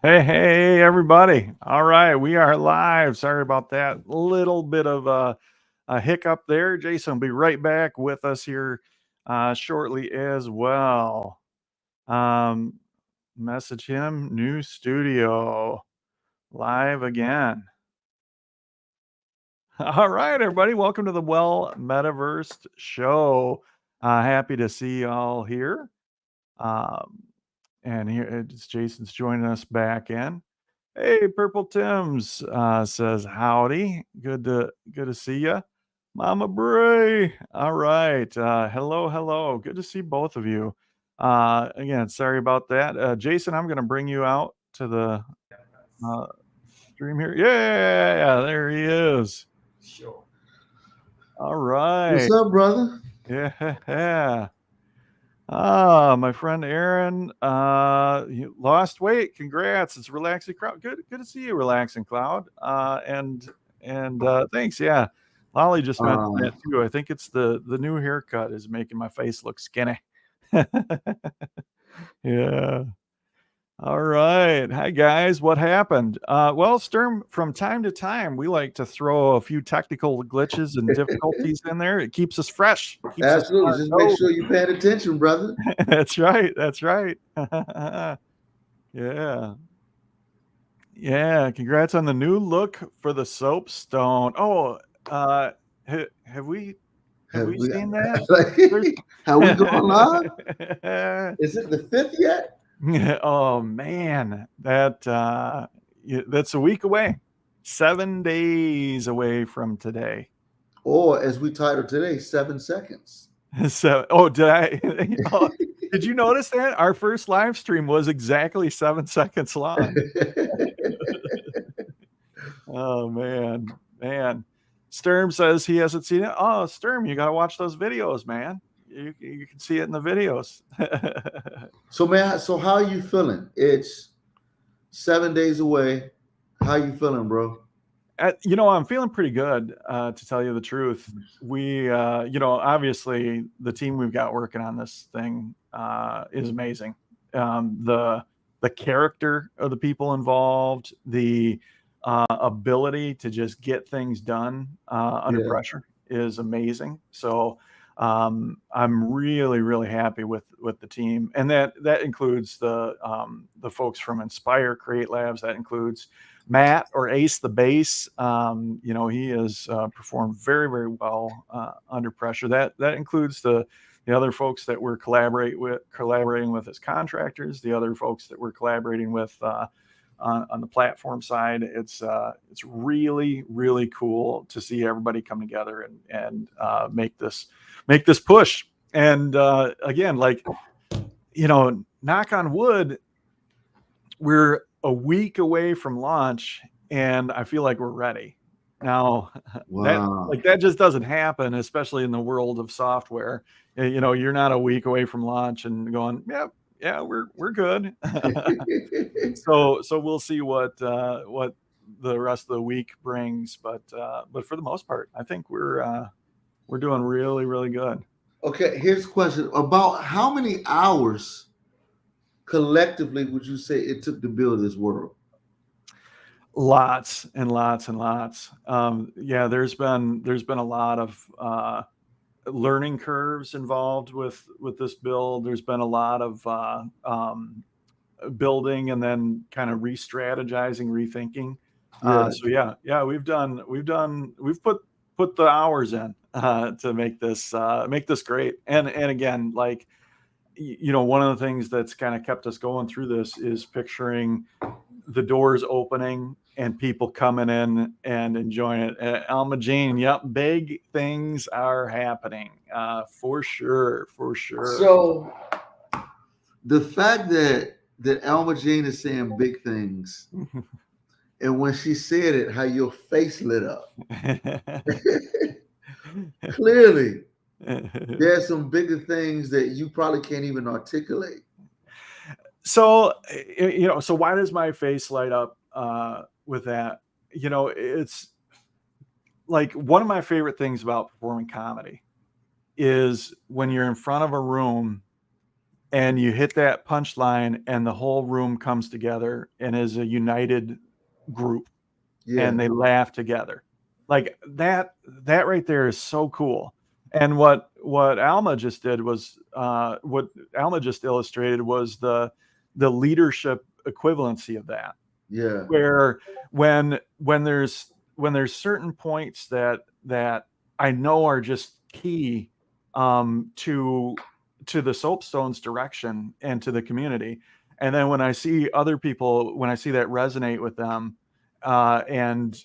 Hey, everybody. All right, we are live. Sorry about that little bit of a hiccup there. Jason will be right back with us here shortly as well. Um, Message him, new studio, live again. All right, everybody, welcome to the Well Metaverse Show. Happy to see y'all here. Um, and here it's Jason's joining us back in. Hey, Purple Tim's says howdy. Good to see ya, Mama Bray. All right. Hello. Good to see both of you. Again, sorry about that. Jason, I'm going to bring you out to the uh, stream here. Yeah, there he is. Sure. All What's right. up, brother? Yeah. My friend Aaron, you lost weight. Congrats. It's Relaxing Cloud. Good to see you, Relaxing Cloud. And thanks. Yeah. Lolly just mentioned Uh, that too. I think it's the new haircut is making my face look skinny. Yeah. All right. Hi guys. What happened? Well, Sturm, from time to time, we like to throw a few technical glitches and difficulties in there. It keeps us fresh. Keeps us on Absolutely. our Just make toes. sure you're paying attention, brother. That's right. That's right. Yeah. Yeah. Congrats on the new look for the soapstone. Oh, uh, have we Have we seen that? There's have we gone live? Is it the fifth yet? Oh man, that's a week away. 7 days away from today. Or as we titled today, 7 seconds. So, oh, did I? Oh, did you notice that our first live stream was exactly 7 seconds long? Oh man. Sturm says he hasn't seen it. Oh, Sturm, you got to watch those videos, man. You can see it in the videos. So man, so how are you feeling? It's 7 days away. How you feeling, bro? I'm feeling pretty good, to tell you the truth. We, obviously the team we've got working on this thing is amazing. The character of the people involved, the ability to just get things done under Yeah, pressure is amazing. So I'm really, really happy with the team, and that includes the folks from Inspire Create Labs. That includes Matt or Ace the bass. He has performed very, very well under pressure. That includes the other folks that we're collaborating with as contractors, the other folks that we're collaborating with on the platform side. It's really, really cool to see everybody come together and make this push. And again, like knock on wood, we're a week away from launch, and I feel like we're ready. Now, wow. that just doesn't happen, especially in the world of software. You're not a week away from launch and going, "Yep, yeah, we're good." So we'll see what the rest of the week brings, but for the most part, I think we're doing really, really good. Okay, here's a question. About how many hours collectively would you say it took to build this world? Lots and lots and lots. Yeah, there's been a lot of learning curves involved with this build. There's been a lot of building and then kind of re-strategizing, rethinking. Yeah. So we've put the hours in to make this great. And again, like one of the things that's kind of kept us going through this is picturing the doors opening and people coming in and enjoying it. Alma Jane, yep, big things are happening for sure, for sure. So the fact that Alma Jean is saying big things, and when she said it, how your face lit up. Clearly, there's some bigger things that you probably can't even articulate. So why does my face light up with that? It's like one of my favorite things about performing comedy is when you're in front of a room and you hit that punchline and the whole room comes together and is a united group Yeah. and they laugh together. Like that right there is so cool. And what Alma just did was what Alma just illustrated was the leadership equivalency of that, Yeah. where when there's certain points that I know are just key to the Soapstone's direction and to the community. And then when I see other people, when I see that resonate with them, and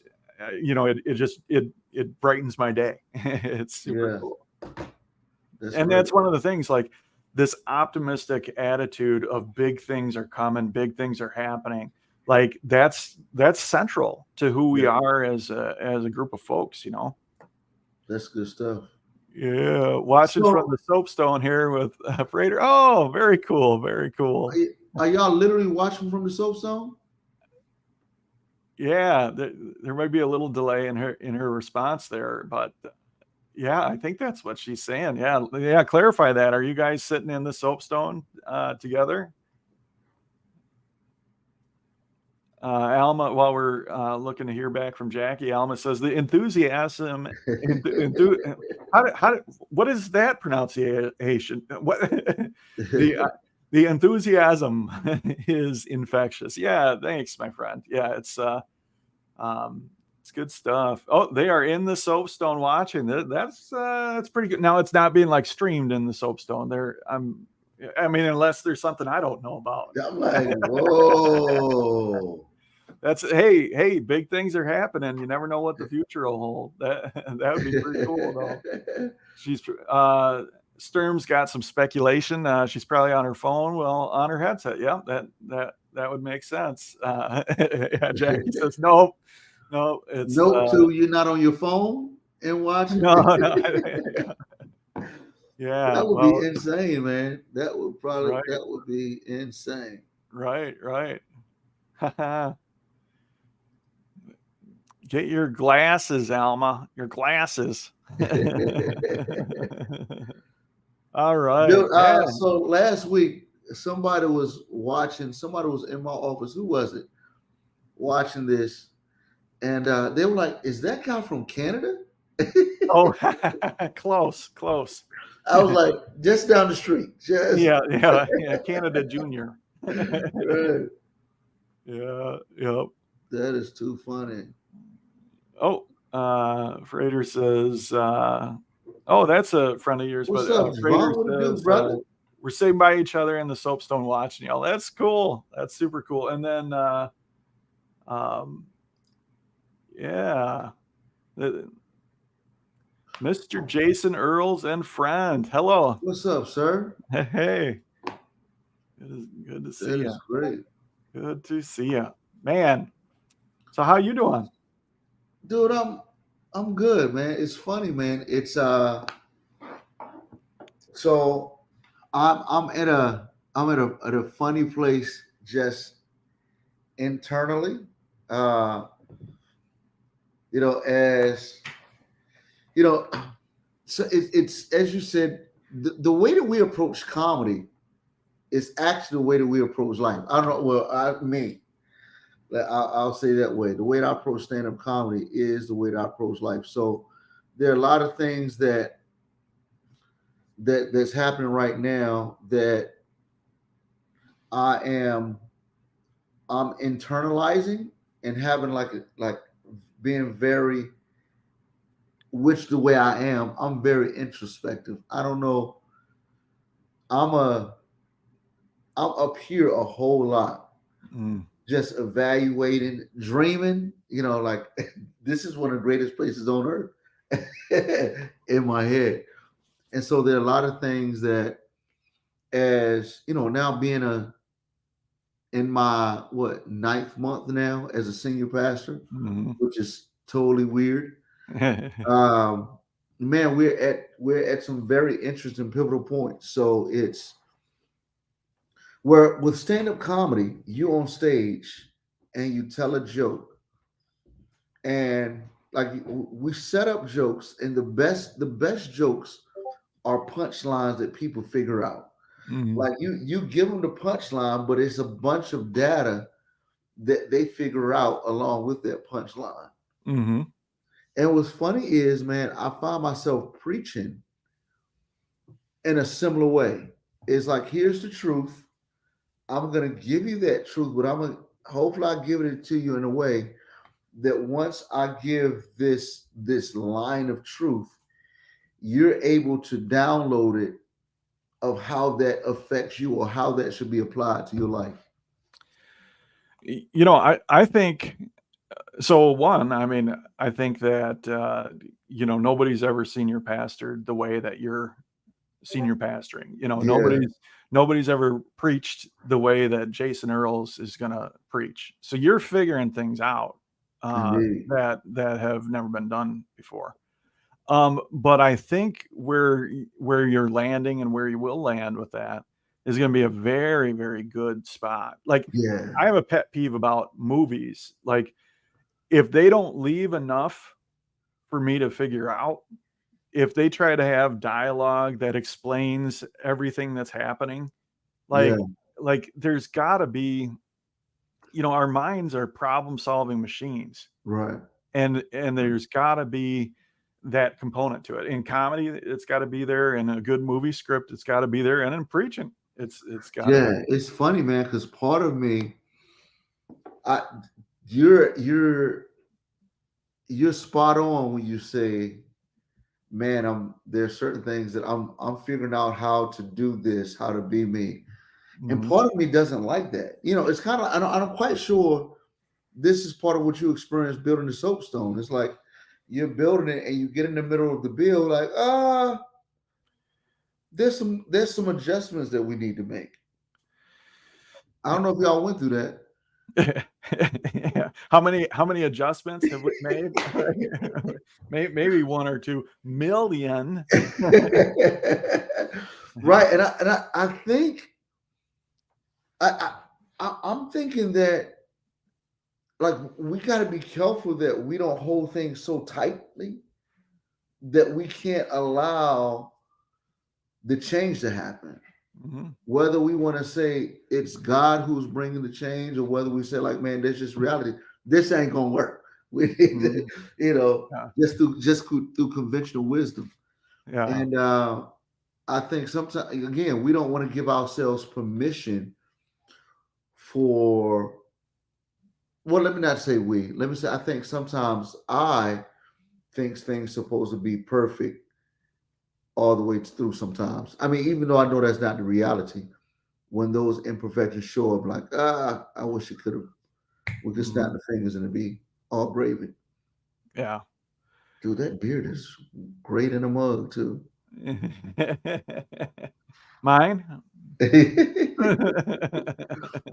it brightens my day. It's super Yeah. cool. That's And great. that's one of the things, like this optimistic attitude of big things are coming, big things are happening. Like that's central to who we Yeah. are as a group of folks, you know. That's good stuff. Yeah, watching So from the Soapstone here with Freighter. Oh, very cool, very cool. are y'all literally watching from the Soapstone? Yeah, there might be a little delay in her response there, but yeah, I think that's what she's saying. Yeah, clarify that. Are you guys sitting in the Soapstone together? Alma, while we're looking to hear back from Jackie, Alma says the enthusiasm. What is that pronunciation? What the enthusiasm is infectious. Yeah, thanks, my friend. Yeah, it's good stuff. Oh, they are in the Soapstone watching. That's pretty good. Now it's not being like streamed in the Soapstone. I mean, unless there's something I don't know about. I'm like, whoa. That's hey, big things are happening. You never know what the future will hold. That would be pretty cool though. She's Sturm's got some speculation. She's probably on her phone, well, on her headset. Yeah, that would make sense. Yeah, Jackie says nope. No, it's Note too, you're not on your phone and watching. no. Yeah, That would well, be insane, man. right, That would be insane. right. Get your glasses, Alma. Your glasses. All right. Dude, Yeah. so last week somebody was watching, somebody was in my office. Who was it? Watching this. And they were like, is that guy from Canada? Oh, close. I was like, just down the street. Just Yeah. Canada Junior. Right. Yeah. Yep. That is too funny. Oh, Freighter says, oh, that's a friend of yours. What's But up, Freighter Javon? What it do, says, brother? we're sitting by each other in the Soapstone watching y'all. That's cool. That's super cool. And then, yeah, Mr. Jason Earls and friend. Hello. What's up, sir? Hey. It is good to see That you. is great. Good to see you, man. So how you doing? Dude, I'm good, man. It's funny, man. It's so I'm at a funny place just internally. As you know, so it's as you said, the way that we approach comedy is actually the way that we approach life. I don't know. Well, I'll say that way. The way that I approach stand-up comedy is the way that I approach life. So there are a lot of things that's happening right now that I'm internalizing and having like being very, which the way I am, I'm very introspective. I don't know. I'm up here a whole lot, just evaluating, dreaming. Like this is one of the greatest places on earth in my head. And so there are a lot of things that, as now being in my ninth month now as a senior pastor, which is totally weird. Man, we're at some very interesting pivotal points. So it's where with stand-up comedy, you're on stage and you tell a joke, and like we set up jokes, and the best jokes are punchlines that people figure out. Mhm. Like you give them the punchline, but it's a bunch of data that they figure out along with that punchline. Mhm. And what's funny is, man, I find myself preaching in a similar way. It's like, here's the truth. I'm gonna give you that truth, but I'm gonna hopefully I give it to you in a way that once I give this line of truth, you're able to download it of how that affects you or how that should be applied to your life. You know, I think so. One, I mean, I think that you know, nobody's ever senior pastored the way that you're senior pastoring. You know, Yeah, nobody's ever preached the way that Jason Earls is going to preach. So you're figuring things out indeed. that have never been done before. But I think where you're landing and where you will land with that is going to be a very, very good spot. Like, Yeah, I have a pet peeve about movies. Like, if they don't leave enough for me to figure out, if they try to have dialogue that explains everything that's happening, yeah, like there's got to be, you know, our minds are problem solving machines, right. and there's got to be that component to it. In comedy, it's got to be there. In a good movie script, it's got to be there. And in preaching, it's got to be. Yeah, it's funny, man, because part of me, I you're spot on when you say, man, there's certain things that I'm figuring out how to do this, how to be me. And Mhm. part of me doesn't like that. You know, it's kind of I'm quite sure this is part of what you experience building the soapstone. It's like you're building it and you get in the middle of the build, like, there's some adjustments that we need to make. I don't know if y'all went through that. Yeah. How many adjustments have we made? Maybe 1 or 2 million. Right. And I think I'm thinking that, like, we got to be careful that we don't hold things so tightly that we can't allow the change to happen. Mhm. Whether we want to say it's God who's bringing the change, or whether we say, like, man, this is reality. This ain't gonna work. We need to, Mhm. Yeah. just through conventional wisdom. Yeah. And I think sometimes, again, we don't want to give ourselves permission for, well, let me not say we. Let me say I think sometimes I think things supposed to be perfect all the way through sometimes. I mean, even though I know that's not the reality, when those imperfections show up, like, I wish it could have, we could snap Mhm. the fingers and it'd be all gravy. Yeah. Dude, that beard is great in a mug too. Mine?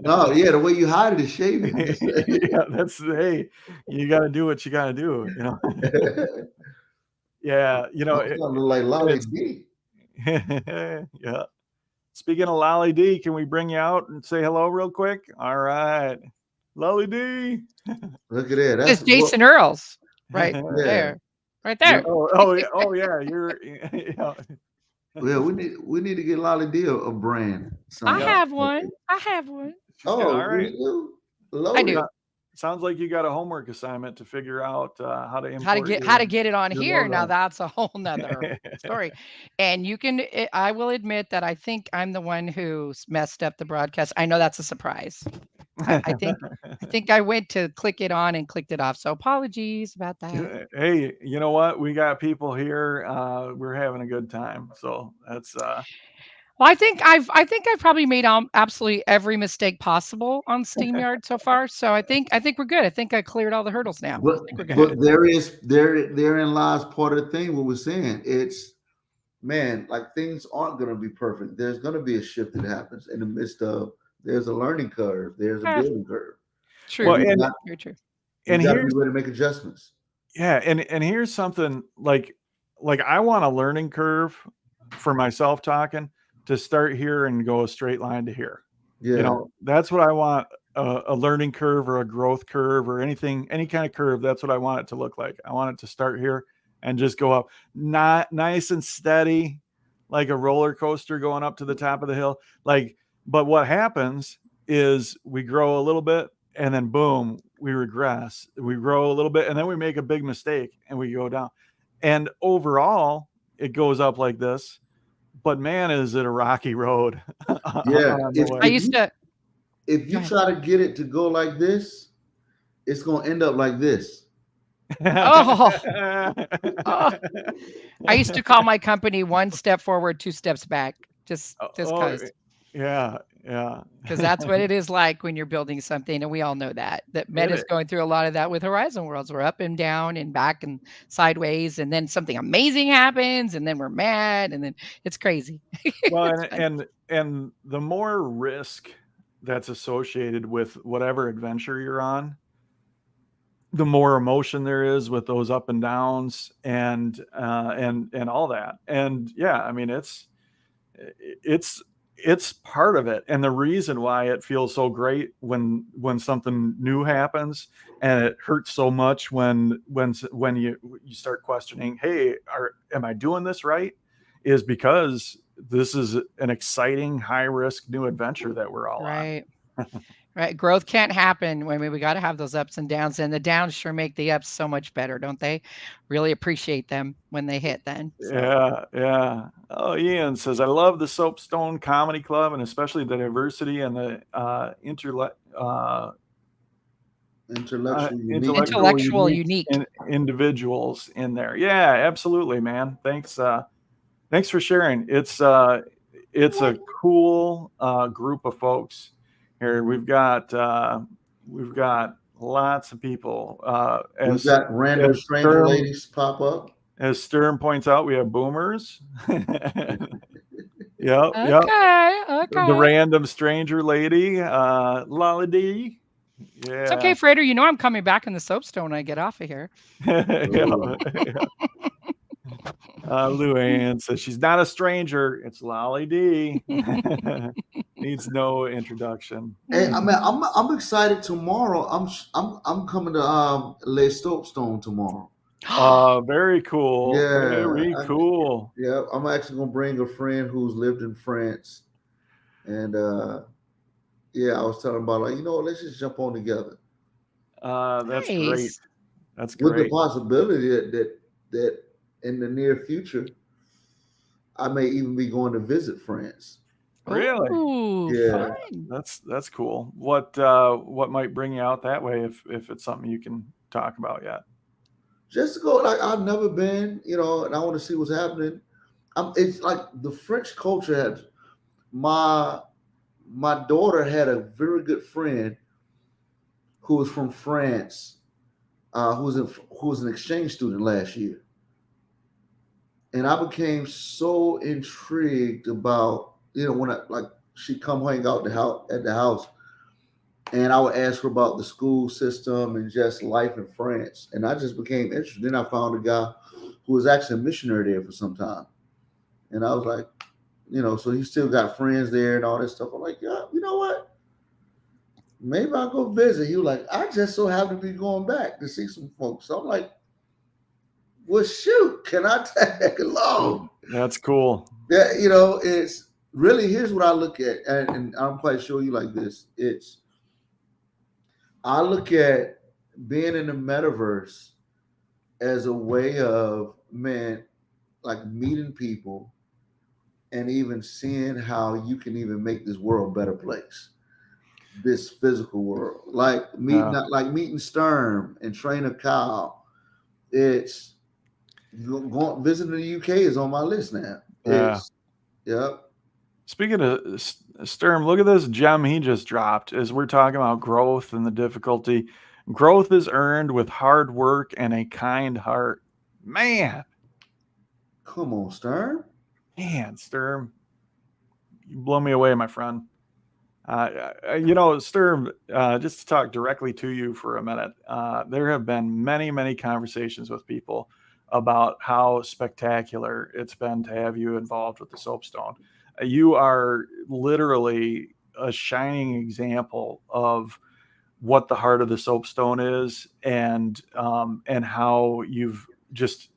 No, yeah, the way you hide it is shaving. Yeah, hey, you gotta do what you gotta do, you know? Yeah, you know, I'm starting to look like Lolly it's D. yeah. Speaking of Lolly D, can we bring you out and say hello real quick? All right. Lolly D. Look at that. It's That's what, Jason Earls right yeah. there. Right We, there. Oh, yeah, you're yeah. yeah, we need to get Lolly D a brand I sign. Yep, have one. I have one. Oh, you alright. do? I Loaded. do. So sounds like you got a homework assignment to figure out, how to How to import get your it on your here, now logo. that's a whole nother story. And I will admit that I think I'm the one who messed up the broadcast. I know that's a surprise. I think I went to click it on and clicked it off. So apologies about that. Hey, you know what? We got people here, we're having a good time, so that's, Well, I think I've probably made absolutely every mistake possible on StreamYard so far. So I think we're good. I think I cleared all the hurdles now. I But think we're good. but therein lies part of the thing what we're saying. It's, man, like, things aren't gonna be perfect. There's gonna be a shift that happens in the midst of, there's a learning curve, there's a Eh, building curve. And well, true. we got Very true. we and gotta be here's ready to make adjustments. yeah, and here's something like I want a learning curve for myself talking to start here and go a straight line to here. You Yeah. know, that's what I want, a learning curve or a growth curve or anything, any kind of curve. That's what I want it to look like. I want it to start here and just go up, not nice and steady, like a roller coaster going up to the top of the hill. Like, but what happens is we grow a little bit and then boom, we regress. We grow a little bit and then we make a big mistake and we go down. And overall, it goes up like this. But man, is it a rocky road Yeah. on the way. I used to. If Go you ahead. try to get it to go like this, it's gonna end up like this. Oh, oh. I used to call my company 1 step forward, 2 steps back, just Oh, because yeah. that's what it is like when you're building something, and we all know that Meta's is. going through a lot of that with Horizon Worlds. We're up and down and back and sideways, and then something amazing happens, and then we're mad, and then it's crazy. Well, It's fun. and the more risk that's associated with whatever adventure you're on, the more emotion there is with those up and downs and all that. And yeah, I mean it's it's part of it. And the reason why it feels so great when something new happens, and it hurts so much when you start questioning, hey, am I doing this right? Is because this is an exciting, high risk new adventure that we're all on. Right. Right. Growth can't happen when we got to have those ups and downs, and the downs sure make the ups so much better, don't they? Really appreciate them when they hit then. So, Yeah. Oh, Ian says, I love the Soapstone Comedy Club and especially the diversity and the Intellectual, unique. intellectual, unique. individuals in there. Yeah, absolutely, man. Thanks for sharing. It's a cool group of folks here. We've got lots of people. We've got random as stranger Sturm, ladies pop up. as Sturm points out, we have boomers. Yep. Okay. The Okay. random stranger lady, Lala D. It's okay, Yeah. Frater. You know I'm coming back in the soapstone when I get off of here. Ooh. Luann says she's not a stranger. It's Lolly D. Needs no introduction. Hey, I mean, I'm excited tomorrow. I'm coming to Les Soapstone tomorrow. Very cool. Yeah, Very cool. Yeah, I'm actually gonna bring a friend who's lived in France, and yeah, I was telling about, like, let's just jump on together That's great. Nice. That's with the great. possibility that in the near future I may even be going to visit France. Really? Ooh, Yeah. fun. That's cool. What might bring you out that way if it's something you can talk about yet? Just to go, like, I've never been, and I want to see what's happening. It's like the French culture had my daughter had a very good friend who was from France, who was an exchange student last year, and I became so intrigued about, when she come hang out at the house, and I would ask her about the school system and just life in France, and I just became interested. Then I found a guy who was actually a missionary there for some time, and I was like, so he still got friends there and all this stuff. I'm like, yeah, you know what? Maybe I'll go visit. He was like, I just so happen to be going back to see some folks. So I'm like, well, shoot, can I tag along? That's cool. Yeah, it's really, here's what I look at, and I'm quite sure you like this. I look at being in the metaverse as a way of, man, like meeting people and even seeing how you can even make this world a better place. This physical world, like meeting Sturm and Trainer Kyle. It's going visiting the UK is on my list now. Yeah. Yep. Speaking of Sturm, look at this gem he just dropped. As we're talking about growth and the difficulty, growth is earned with hard work and a kind heart. Man, come on, Sturm. Man, Sturm, you blow me away, my friend. Sturm, just to talk directly to you for a minute, there have been many, many conversations with people about how spectacular it's been to have you involved with the Soapstone. You are literally a shining example of what the heart of the Soapstone is, and how you've just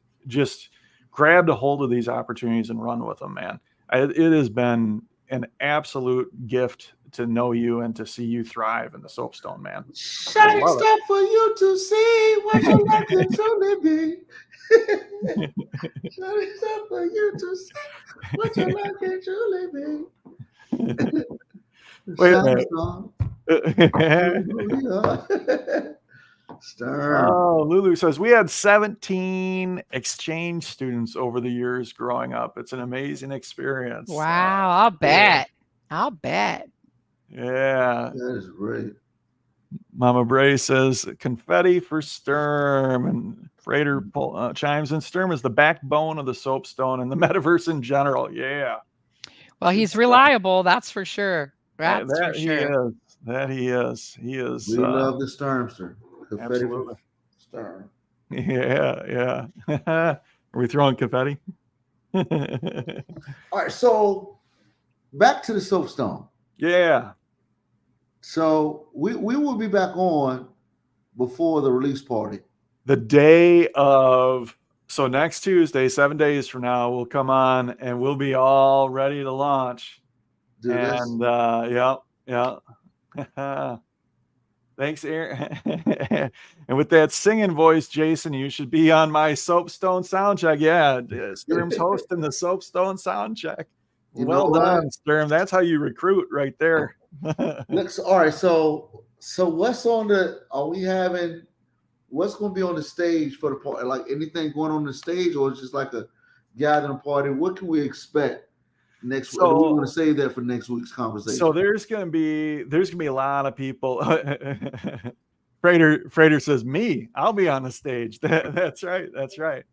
grabbed a hold of these opportunities and run with them, man. It has been an absolute gift to know you and to see you thrive in the Soapstone, man. Shining love it. star for you to see what your life can truly be. Shining star for you to see what your life can truly be. Wait a Shining minute. star. Stern. Oh, Lulu says we had 17 exchange students over the years growing up. It's an amazing experience. Wow, I'll bet. I'll bet. Yeah. That is great. Mama Bray says confetti for Sturm, and Freighter chimes in. Sturm is the backbone of the Soapstone and the metaverse in general. Yeah. Well, he's reliable, that's for sure. That's for He sure. is. That he is. He is. We love the Sturmster. Confetti Absolutely. for Sturm. Yeah. Are we throwing confetti? All right, so back to the Soapstone. Yeah. So we will be back on before the release party. The day of, so next Tuesday, 7 days from now, we'll come on and we'll be all ready to launch. Dude, And yeah. Thanks, Aaron. And with that singing voice, Jason, you should be on my Soapstone soundcheck. Yeah, Sturm's hosting the Soapstone soundcheck. Well done, Sturm. That's how you recruit right there. Looks all right. So what's on the? Are we having? What's going to be on the stage for the party? Like anything going on the stage, or it's just like a gathering party? What can we expect next week? We want to save that for next week's conversation. So there's gonna be a lot of people. Freighter says, me, I'll be on the stage. That's right.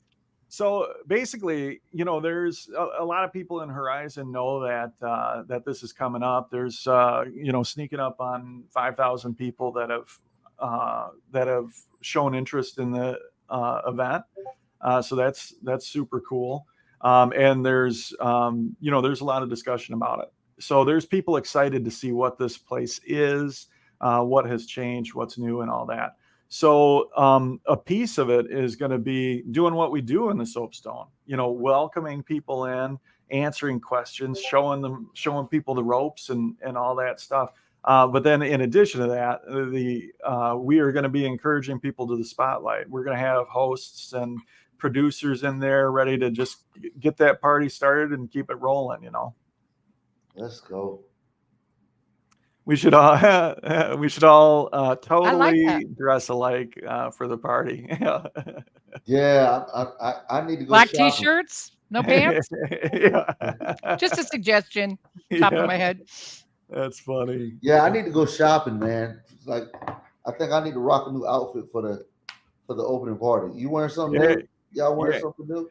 So basically, there's a lot of people in Horizon know that this is coming up. There's sneaking up on 5,000 people that have shown interest in the event. So that's super cool. And there's there's a lot of discussion about it. So there's people excited to see what this place is, what has changed, what's new, and all that. So a piece of it is going to be doing what we do in the Soapstone, welcoming people in, answering questions, showing people the ropes and all that stuff. But then in addition to that, we are going to be encouraging people to the spotlight. We're going to have hosts and producers in there ready to just get that party started and keep it rolling, Let's go. We should all totally dress alike for the party. Yeah, I need to go. Black shopping. T-shirts, no pants. Yeah. Just a suggestion, top of my head. That's funny. Yeah, I need to go shopping, man. Like, I think I need to rock a new outfit for the opening party. You wearing something new? Y'all wearing something new?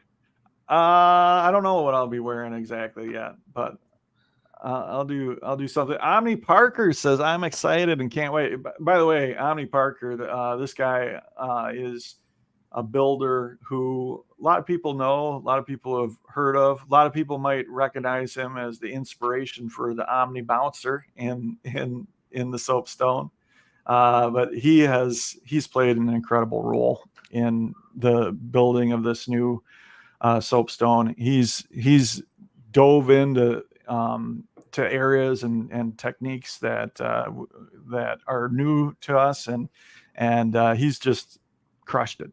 I don't know what I'll be wearing exactly yet, but I'll do something. Omni Parker says I'm excited and can't wait. By the way, Omni Parker, this guy is a builder who a lot of people know, a lot of people have heard of. A lot of people might recognize him as the inspiration for the Omni Bouncer in the Soapstone. But he's played an incredible role in the building of this new Soapstone. He's dove into to areas and techniques that are new to us, and he's just crushed it.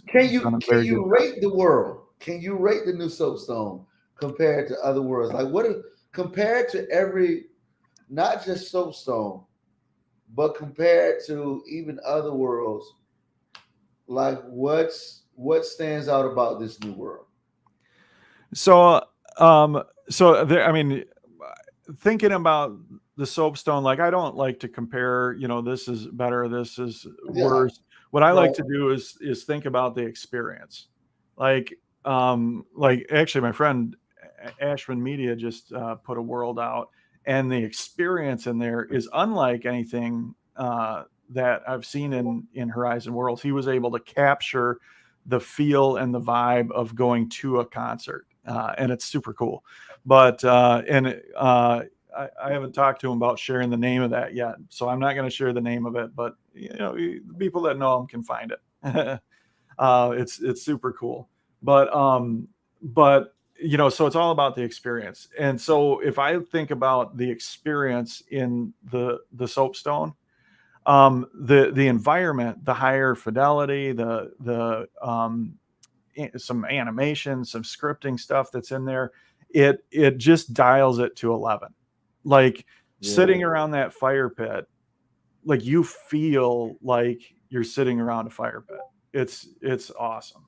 Can you rate the world? Can you rate the new Soapstone compared to other worlds? Like compared to every, not just Soapstone, but compared to even other worlds? Like what stands out about this new world? So there, I mean, thinking about the Soapstone, like I don't like to compare, this is better, this is worse. What I like to do is think about the experience. Like actually my friend Ashman Media just put a world out, and the experience in there is unlike anything that I've seen in Horizon Worlds. He was able to capture the feel and the vibe of going to a concert. And it's super cool. But I haven't talked to him about sharing the name of that yet, so I'm not going to share the name of it. But the people that know him can find it. It's super cool. But but so it's all about the experience. And so if I think about the experience in the soapstone, the environment, the higher fidelity, some animation, some scripting stuff that's in there, it just dials it to 11. Like sitting around that fire pit, like you feel like you're sitting around a fire pit. It's awesome.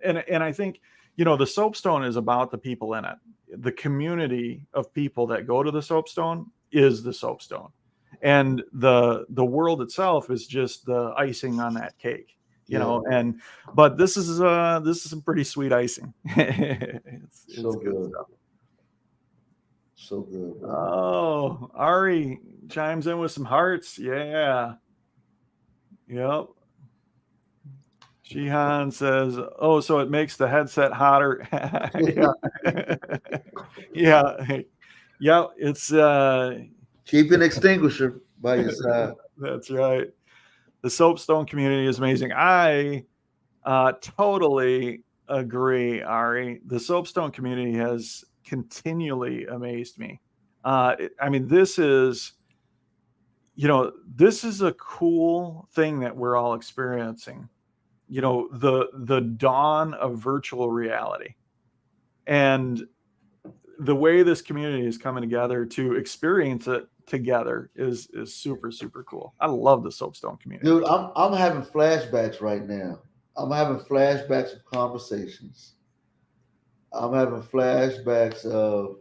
And I think the soapstone is about the people in it. The community of people that go to the soapstone is the soapstone, and the world itself is just the icing on that cake. But this is some pretty sweet icing. It's So good good. stuff. So good. Man. Oh, Ari chimes in with some hearts. Yeah. Yep. Shihan says, "Oh, so it makes the headset hotter." Yeah. Yeah. It's keep an extinguisher by your side. That's right. The soapstone community is amazing. I totally agree, Ari. The soapstone community has continually amazed me. I mean, this is a cool thing that we're all experiencing. The dawn of virtual reality, and the way this community is coming together to experience it together is super, super cool. I love the soapstone community. Dude, I'm having flashbacks right now. I'm having flashbacks of conversations. I'm having flashbacks of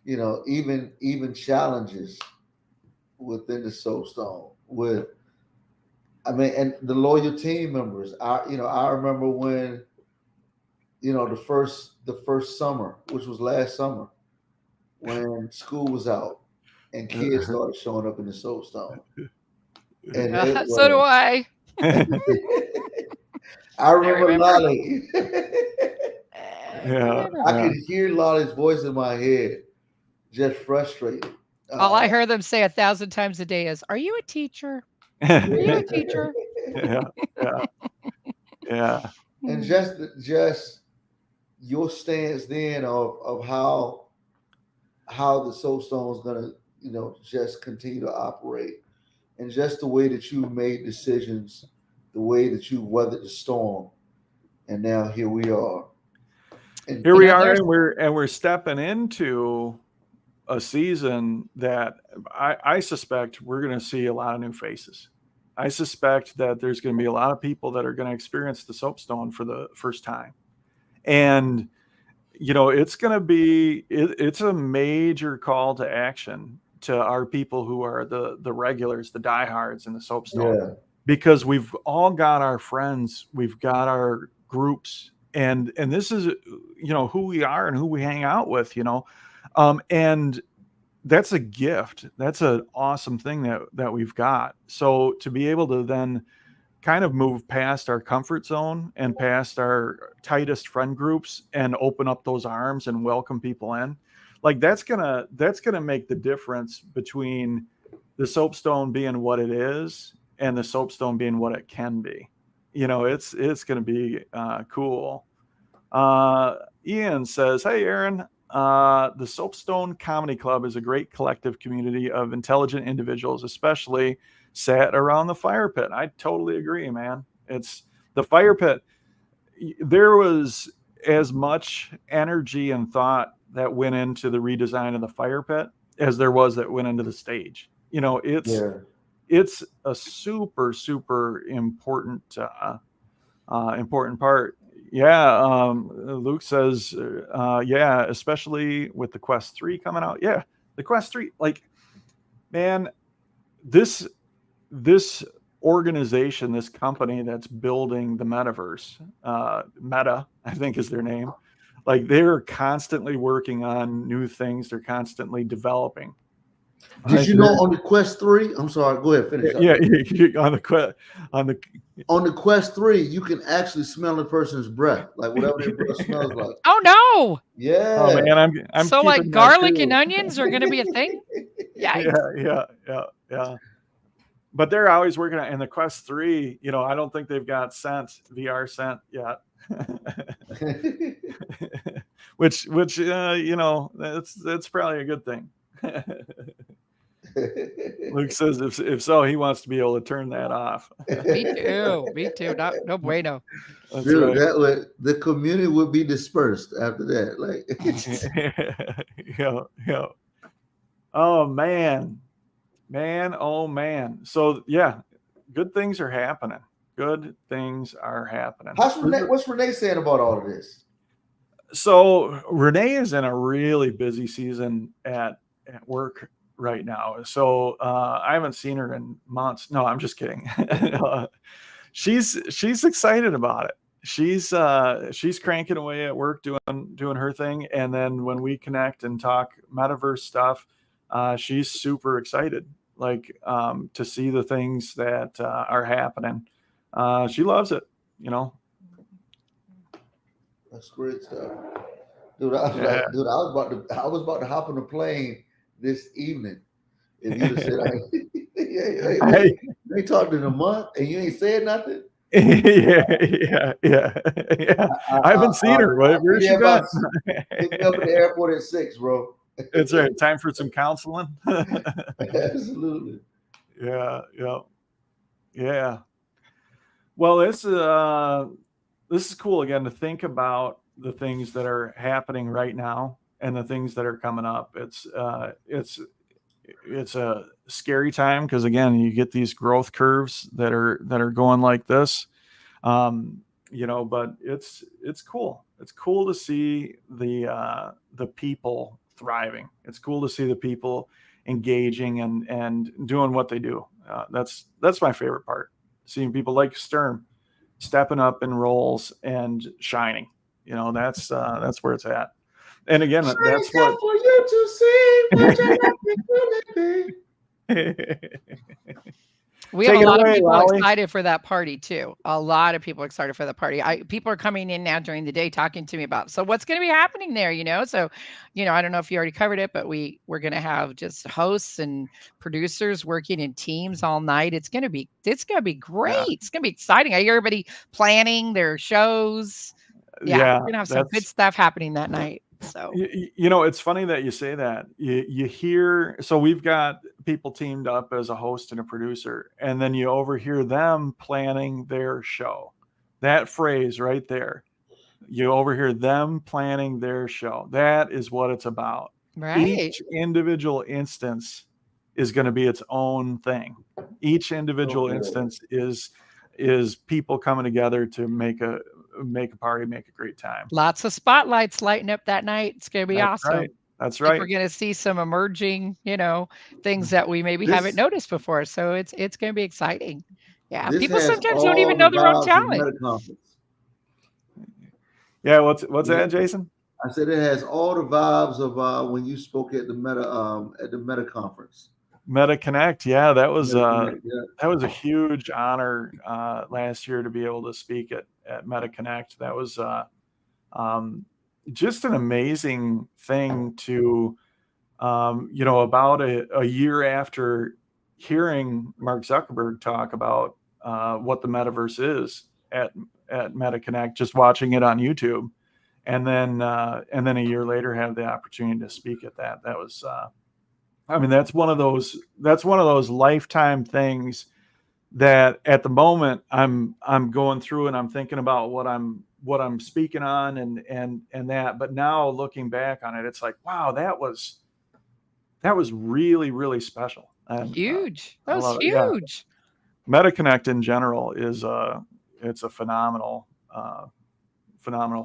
even challenges within the soapstone and the loyal team members. I remember when the first summer, which was last summer, when school was out and kids started showing up in the soapstone. And so do I. I remember Lolly. Yeah, I could hear Lolly's voice in my head, just frustrated. All I heard them say 1,000 times a day is, "Are you a teacher? Are you a teacher?" Yeah. And just your stance then of how the soapstone is gonna just continue to operate, and just the way that you made decisions, the way that you weathered the storm, and now here we are. And here we are, and we're stepping into a season that I suspect we're going to see a lot of new faces. I suspect that there's going to be a lot of people that are going to experience the soapstone for the first time, and it's going to be it's a major call to action to our people who are the regulars, the diehards in the soapstone, because we've all got our friends, we've got our groups, and this is who we are and who we hang out with, and that's a gift. That's an awesome thing that we've got. So to be able to then kind of move past our comfort zone and past our tightest friend groups and open up those arms and welcome people in, like that's gonna make the difference between the soapstone being what it is and the soapstone being what it can be. It's gonna be cool. Ian says, "Hey Aaron, the Soapstone Comedy Club is a great collective community of intelligent individuals, especially sat around the fire pit." I totally agree, man. It's the fire pit. There was as much energy and thought that went into the redesign of the fire pit as there was that went into the stage. It's a super, super important important part. Yeah, Luke says, yeah, especially with the Quest 3 coming out. Yeah, the Quest 3, like, man, this organization, this company that's building the metaverse, Meta, I think is their name. Like, they're constantly working on new things. They're constantly developing. Did you know on the Quest 3? I'm sorry, go ahead, finish. Yeah, on the Quest 3, you can actually smell the person's breath, like whatever their breath smells like. Oh no! Yeah. Oh man, I'm so like garlic and onions are going to be a thing. Yeah. But they're always working on, and the Quest 3, I don't think they've got VR Scent yet. which that's probably a good thing. Luke says if so, he wants to be able to turn that off. Me too. Me too. No bueno. That's Dude, right. that would the community would be dispersed after that. Like, Yeah. Oh man. Oh man. So yeah, good things are happening. Good things are happening. what's Renee saying about all of this? So Renee is in a really busy season at work right now. So I haven't seen her in months. No, I'm just kidding. She's excited about it. She's cranking away at work doing her thing, and then when we connect and talk metaverse stuff, she's super excited, like to see the things that are happening. She loves it, you know. That's great stuff, dude. I was like, dude, I was about to hop on a plane this evening. If you'd have said, hey, you ain't talked in a month and you ain't said nothing. Yeah. I haven't seen her. Where's she been? Pick me up at the airport at 6, bro. That's right. Time for some counseling. Absolutely. Yeah. Well, this is cool again to think about the things that are happening right now and the things that are coming up. It's a scary time because again, you get these growth curves that are going like this, but it's cool. It's cool to see the people thriving. It's cool to see the people engaging and doing what they do. That's my favorite part. Seeing people like Sturm stepping up in roles and shining. That's where it's at. And again, that's what for you to see. We have a lot of people excited for that party too. A lot of people excited for the party. People are coming in now during the day talking to me about, so what's going to be happening there, So, I don't know if you already covered it, but we're going to have just hosts and producers working in teams all night. It's going to be great. Yeah. It's going to be exciting. I hear everybody planning their shows. Yeah. We're going to have some good stuff happening that night. So, it's funny that you say that. You hear, so we've got people teamed up as a host and a producer, and then you overhear them planning their show. That phrase right there, you overhear them planning their show. That is what it's about. Right. Each individual instance is going to be its own thing. Each individual instance is people coming together to make a party, make a great time. Lots of spotlights lighting up that night. It's going to be awesome. Right. That's right. We're going to see some emerging, things that we maybe haven't noticed before. So it's going to be exciting. Yeah. People sometimes don't even know their own talent. Yeah. What's that, Jason? I said it has all the vibes of when you spoke at the Meta conference. Meta Connect, yeah, that was a huge honor last year to be able to speak at Meta Connect. That was just an amazing thing to, about a year after hearing Mark Zuckerberg talk about what the metaverse is at Meta Connect, just watching it on YouTube, and then a year later have the opportunity to speak at that. That was. That's one of those lifetime things that at the moment I'm going through and I'm thinking about what I'm speaking on and that, but now looking back on it, it's like, wow, that was really, really special. And, huge. That was huge. Yeah. Meta Connect in general is it's a phenomenal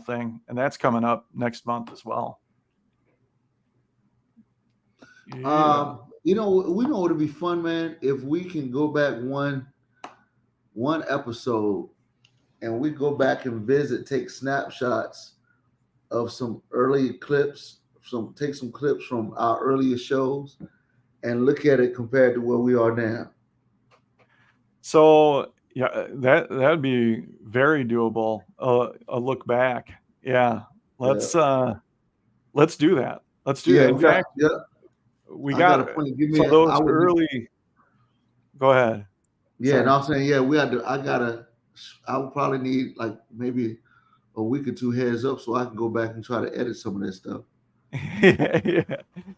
thing. And that's coming up next month as well. Yeah. We know it'd be fun, man, if we can go back one episode and we go back and take snapshots of some early clips, take some clips from our earlier shows and look at it compared to where we are now. So yeah, that'd be very doable. A look back. Yeah. Let's do that. Let's do that. In fact, we got so those early. Go ahead. Yeah, and I'm saying, I would probably need like maybe a week or two heads up so I can go back and try to edit some of that stuff.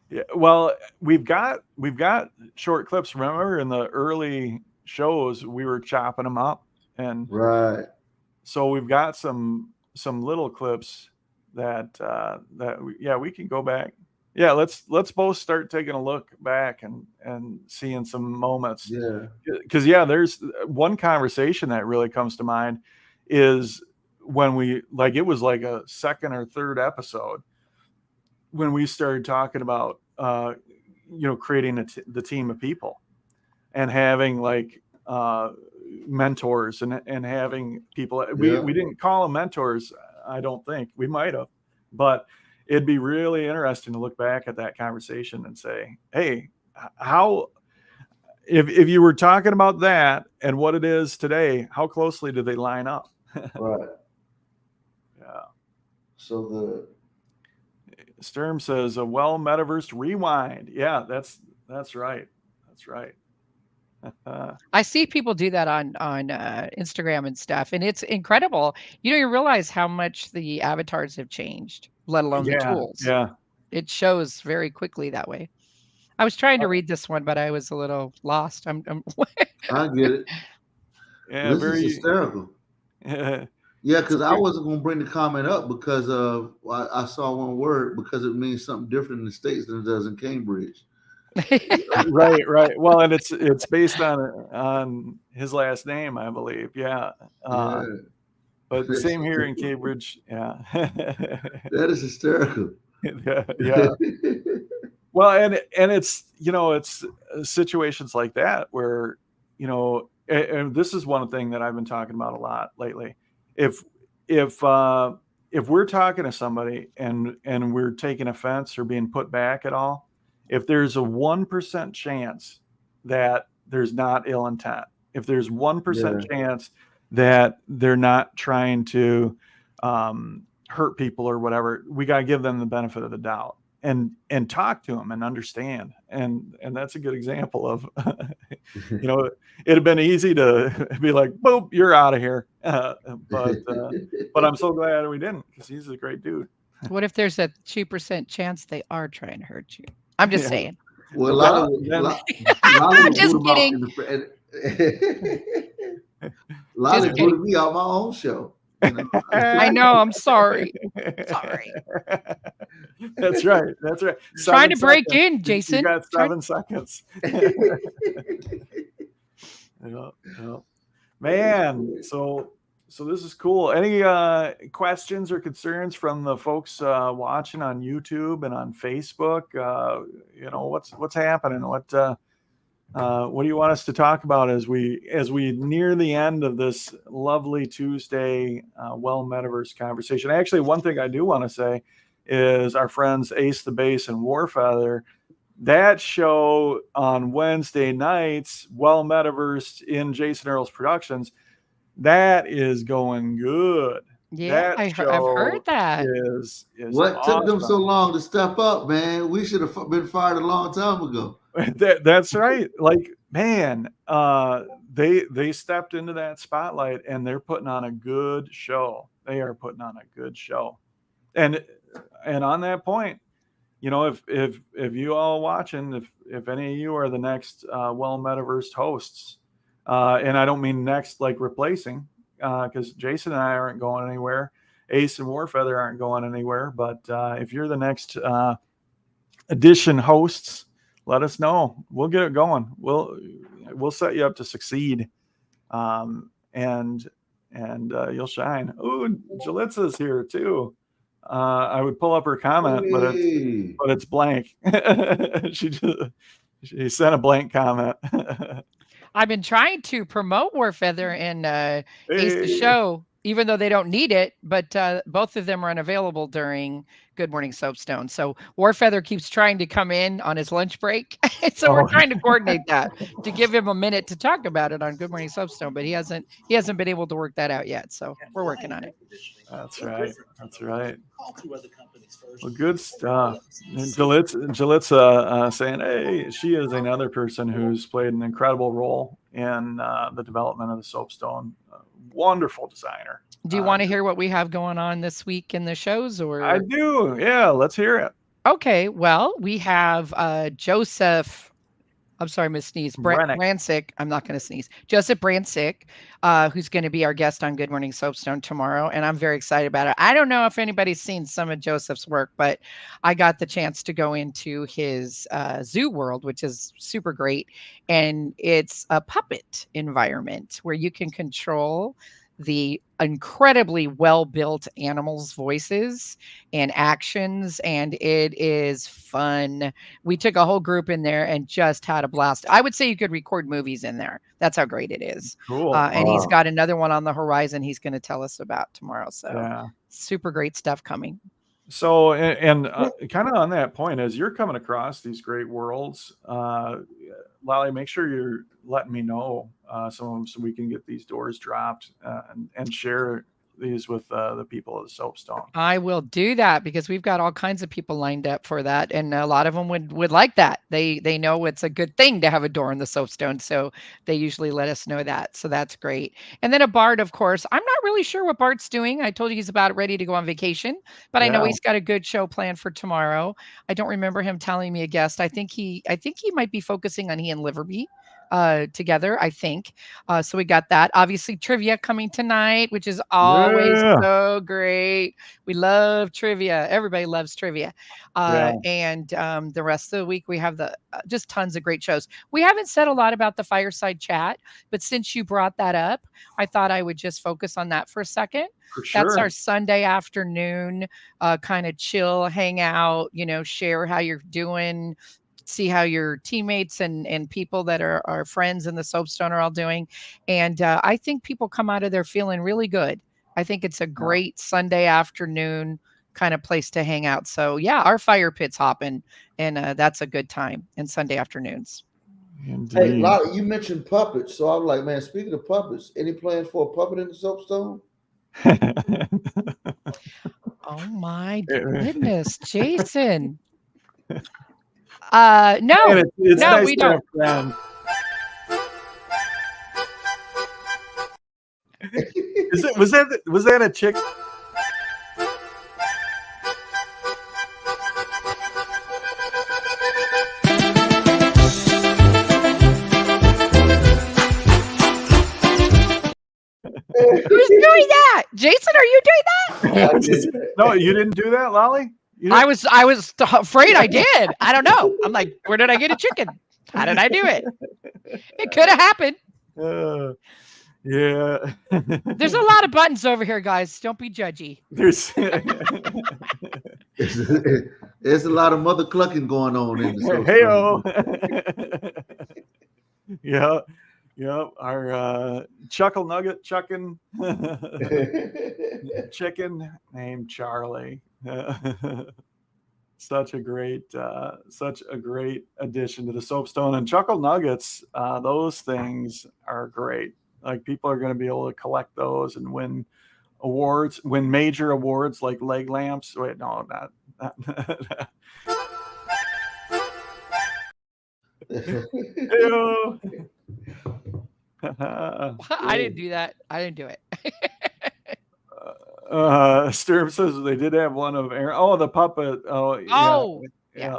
Yeah. Well, we've got short clips. Remember in the early shows we were chopping them up, and Right. so we've got some little clips that we can go back. Yeah, let's both start taking a look back and seeing some moments. Yeah. Because there's one conversation that really comes to mind is when we it was like a second or third episode when we started talking about creating the team of people and having mentors and having people. Yeah. We didn't call them mentors, I don't think. We might have, but it'd be really interesting to look back at that conversation and say, hey, how if you were talking about that and what it is today, how closely do they line up? Right. Yeah. So Sturm says a metaverse rewind. Yeah, that's right. That's right. I see people do that on Instagram and stuff, and it's incredible. You realize how much the avatars have changed, let alone the tools. Yeah. It shows very quickly that way. I was trying to read this one, but I was a little lost. I'm I get it. Yeah, this very is hysterical. Yeah, because I wasn't going to bring the comment up because I saw one word because it means something different in the States than it does in Cambridge. Right. Well, and it's based on his last name, I believe. Yeah. But same here in Cambridge. Yeah. That is hysterical. Yeah. Well, and it's it's situations like that where and this is one thing that I've been talking about a lot lately. If we're talking to somebody and we're taking offense or being put back at all, if there's a 1% chance that there's not ill intent, if there's 1% chance that they're not trying to hurt people or whatever, we got to give them the benefit of the doubt and talk to them and understand. And that's a good example of, it'd have been easy to be like, boop, you're out of here. But I'm so glad we didn't, because he's a great dude. What if there's a 2% chance they are trying to hurt you? I'm just saying. Well, I'm just kidding. A lot of booted me on my own show. I know. I'm sorry. Sorry. That's right. Trying to break in, Jason. You got 7 seconds. Man, so this is cool. Any questions or concerns from the folks watching on YouTube and on Facebook? What's happening? What do you want us to talk about as we near the end of this lovely Tuesday Metaverse conversation? Actually, one thing I do want to say is our friends Ace the Base and Warfeather, that show on Wednesday nights, Metaverse in Jason Earls Productions, that is going good. Yeah, I've heard that. Is what awesome. Took them so long to step up, man? We should have been fired a long time ago. That's right. Man, they stepped into that spotlight and they're putting on a good show. They are putting on a good show. And on that point, if you all watching, if any of you are the next Metaverse hosts, and I don't mean next like replacing, because Jason and I aren't going anywhere, Ace and Warfeather aren't going anywhere, but if you're the next edition hosts, let us know. We'll get it going. We'll set you up to succeed, and you'll shine. Oh, Jalitza's here too. I would pull up her comment, but it's blank. She sent a blank comment. I've been trying to promote Warfeather and Ace the show, even though they don't need it, but both of them are unavailable during Good Morning Soapstone. So Warfeather keeps trying to come in on his lunch break. So we're trying to coordinate that to give him a minute to talk about it on Good Morning Soapstone, but he hasn't been able to work that out yet. So we're working on it. That's right. Well, good stuff. Jalitza saying, hey, she is another person who's played an incredible role in the development of the Soapstone. wonderful designer. Do you want to hear what we have going on this week in the shows, I or? do. Yeah, let's hear it. Okay, well, we have Joseph. I'm sorry, Miss Sneeze. Rennick. Bransick. I'm not going to sneeze. Joseph Bransick, who's going to be our guest on Good Morning Soapstone tomorrow, and I'm very excited about it. I don't know if anybody's seen some of Joseph's work, but I got the chance to go into his zoo world, which is super great, and it's a puppet environment where you can control the incredibly well-built animals' voices and actions, and it is fun. We took a whole group in there and just had a blast. I would say you could record movies in there. That's how great it is. Cool. And he's got another one on the horizon he's going to tell us about tomorrow. So Yeah. super great stuff coming. So, and kind of on that point, as you're coming across these great worlds, Lolly, make sure you're letting me know some of them so we can get these doors dropped and share these with the people of the Soapstone. I will do that because we've got all kinds of people lined up for that, and a lot of them would like that. They know it's a good thing to have a door in the Soapstone, so they usually let us know that. So that's great. And then a Bart, of course. I'm not really sure what Bart's doing. I told you he's about ready to go on vacation, but I know he's got a good show planned for tomorrow. I don't remember him telling me a guest. I think he might be focusing on he and Liverby together, I think. So we got that. Obviously, trivia coming tonight, which is always so great. We love trivia. Everybody loves trivia. And the rest of the week, we have the just tons of great shows. We haven't said a lot about the fireside chat, but since you brought that up, I thought I would just focus on that for a second. For sure. That's our Sunday afternoon kind of chill, hang out, share how you're doing, see how your teammates and people that are friends in the Soapstone are all doing. And I think people come out of there feeling really good. I think it's a great Sunday afternoon kind of place to hang out. So yeah, our fire pit's hopping, and that's a good time in Sunday afternoons. Indeed. Hey, Lolly, you mentioned puppets. So I'm like, man, speaking of puppets, any plans for a puppet in the Soapstone? Oh my goodness, Jason. No, it's no, nice we don't. Was that a chick? Who's doing that? Jason, are you doing that? No, you didn't do that, Lolly? I was afraid I did. I don't know. I'm like, where did I get a chicken? How did I do it? It could have happened. Yeah. There's a lot of buttons over here, guys. Don't be judgy. There's a lot of mother clucking going on in the Hey-o. Yeah. Our chuckle nugget chucking chicken named Charlie. Such a great addition to the Soapstone. And chuckle nuggets, those things are great. Like, people are going to be able to collect those and win awards, win major awards like leg lamps. Wait, no, not. I didn't do that. I didn't do it. Sturm says they did have one of Aaron. Oh, the puppet. Yeah.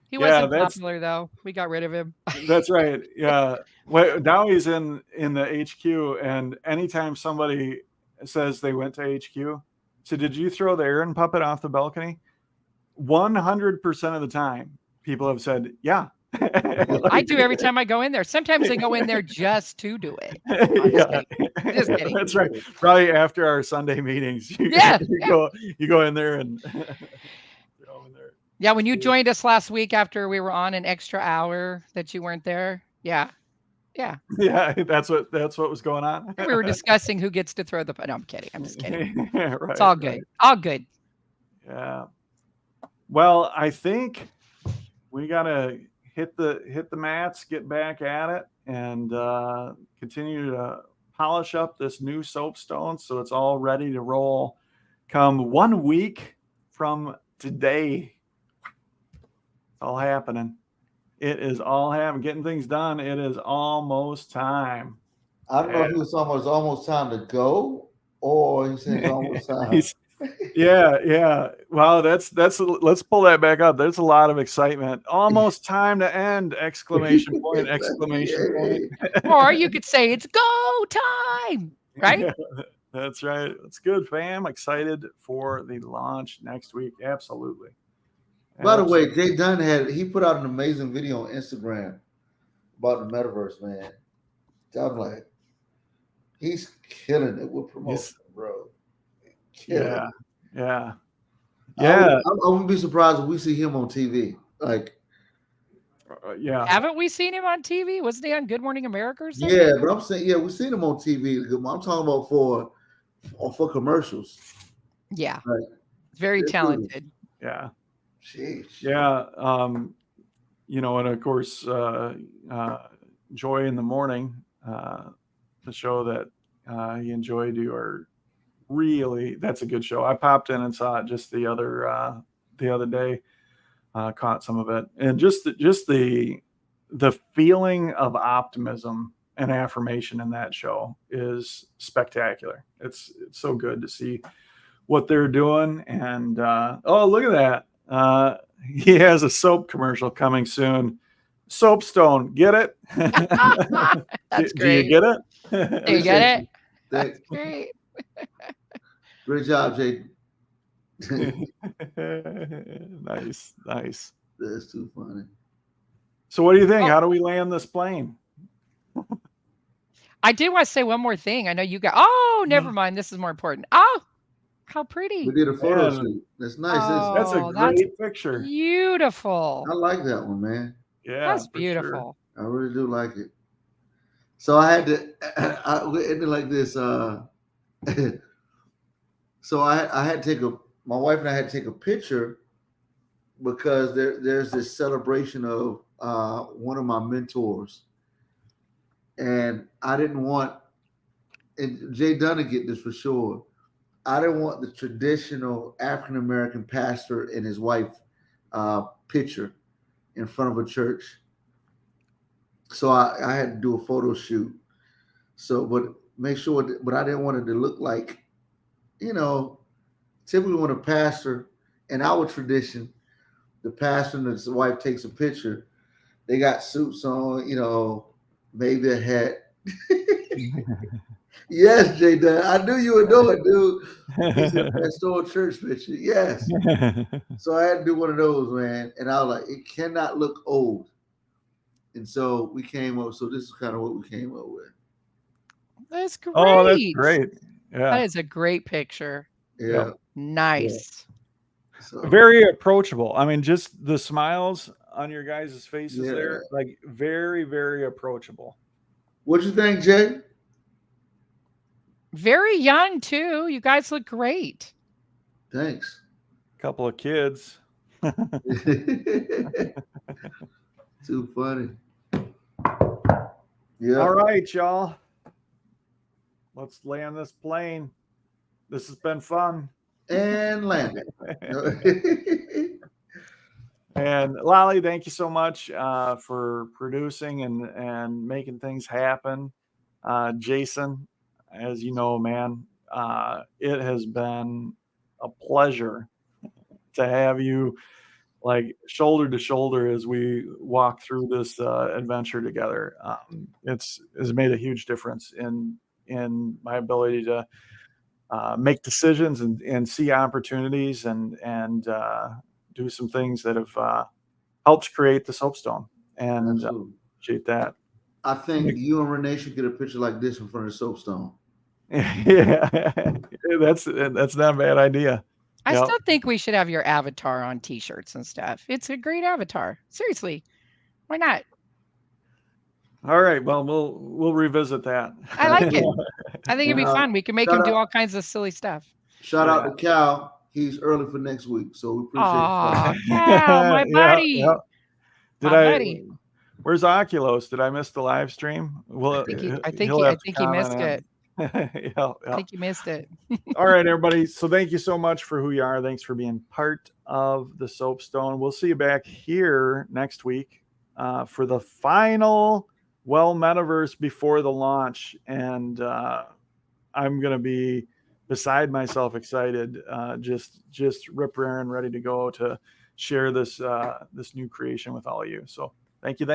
He wasn't popular though. We got rid of him. That's right. Yeah. Well, now he's in the HQ, and anytime somebody says they went to HQ, so did you throw the Aaron puppet off the balcony? 100% of the time, people have said, yeah. I do every time I go in there. Sometimes I go in there just to do it. Just kidding. That's right. Probably after our Sunday meetings. You go in there and throw in there. Yeah, when you joined us last week after we were on an extra hour that you weren't there. Yeah. That's what was going on. We were discussing who gets to throw the. No, I'm kidding. I'm just kidding. Right, it's all good. Right. All good. Yeah. Well, I think we gotta hit the mats, get back at it, and continue to polish up this new Soapstone so it's all ready to roll come 1 week from today. It's all happening. It is all happening. Getting things done. It is almost time. I don't know if he was talking about it's almost time to go, or he said it's almost time. He's- yeah. Wow, that's let's pull that back up. There's a lot of excitement. Almost time to end! Exclamation point! Exclamation point! Or you could say it's go time, right? Yeah, that's right. That's good, fam. Excited for the launch next week. Absolutely. By the way, Jay Dunn he put out an amazing video on Instagram about the metaverse, man. I'm like, he's killing it with promotion, bro. Yeah. Yeah. I wouldn't be surprised if we see him on TV. Like, yeah. Haven't we seen him on TV? Wasn't he on Good Morning America or something? yeah, but I'm saying, we've seen him on TV. I'm talking about for commercials. Yeah. Right. Very talented. Yeah. Jeez. Yeah. And of course, Joy in the Morning, the show that he enjoyed, that's a good show. I popped in and saw it just the other day, caught some of it, and just the feeling of optimism and affirmation in that show is spectacular. It's so good to see what they're doing. And look at that. He has a soap commercial coming soon. Soapstone, get it? That's Do great. you get it? Do you get it? That's great. Great job, Jay. Nice. That's too funny. So what do you think? How do we land this plane? I did want to say one more thing. I know you got. Oh, never mind. This is more important. Oh, how pretty! We did a photo shoot. That's nice. That's a great picture. Beautiful. I like that one, man. Yeah, that's beautiful. Sure. I really do like it. So I had to. We ended like this. So I had to take my wife and I had to take a picture because there's this celebration of one of my mentors, and I didn't want, and Jay Dunn to get this for sure. I didn't want the traditional African American pastor and his wife picture in front of a church. So I had to do a photo shoot. So, but I didn't want it to look like, typically when a pastor, in our tradition, the pastor and his wife takes a picture, they got suits on, maybe a hat. Yes, Jay Dunn. I knew you would know it, dude. It's a pastoral church picture. Yes. So I had to do one of those, man. And I was like, it cannot look old. And so we came up. So this is kind of what we came up with. That's great. Oh, that's great. Yeah. That is a great picture. Yeah. Yep. Nice. Yeah. So, very approachable. I mean, just the smiles on your guys' faces there, like very, very approachable. What you think, Jay? Very young too. You guys look great. Thanks. Couple of kids. Too funny. Yeah. All right, y'all. Let's land this plane. This has been fun. And land it. And Lolly, thank you so much for producing and making things happen. Jason, as you know, man, it has been a pleasure to have you like shoulder to shoulder as we walk through this adventure together. It's made a huge difference in my ability to make decisions and see opportunities and do some things that have helped create the Soapstone, and appreciate that. I think you and Renee should get a picture like this in front of the Soapstone. Yeah, that's not a bad idea. I still think we should have your avatar on T-shirts and stuff. It's a great avatar. Seriously, why not? All right, well, we'll revisit that. I like it. I think it'd be fun. We can make him do all kinds of silly stuff. Shout out to Cal. He's early for next week, so we appreciate it. Cal, my buddy. Buddy. Where's Oculus? Did I miss the live stream? Well, I think he missed it. Yeah. I think you missed it. All right, everybody. So thank you so much for who you are. Thanks for being part of the Soapstone. We'll see you back here next week for the final well metaverse before the launch, and I'm gonna be beside myself excited, just rip raring, ready to go to share this this new creation with all of you. So thank you.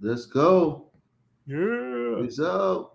Let's go. Yeah. Peace out.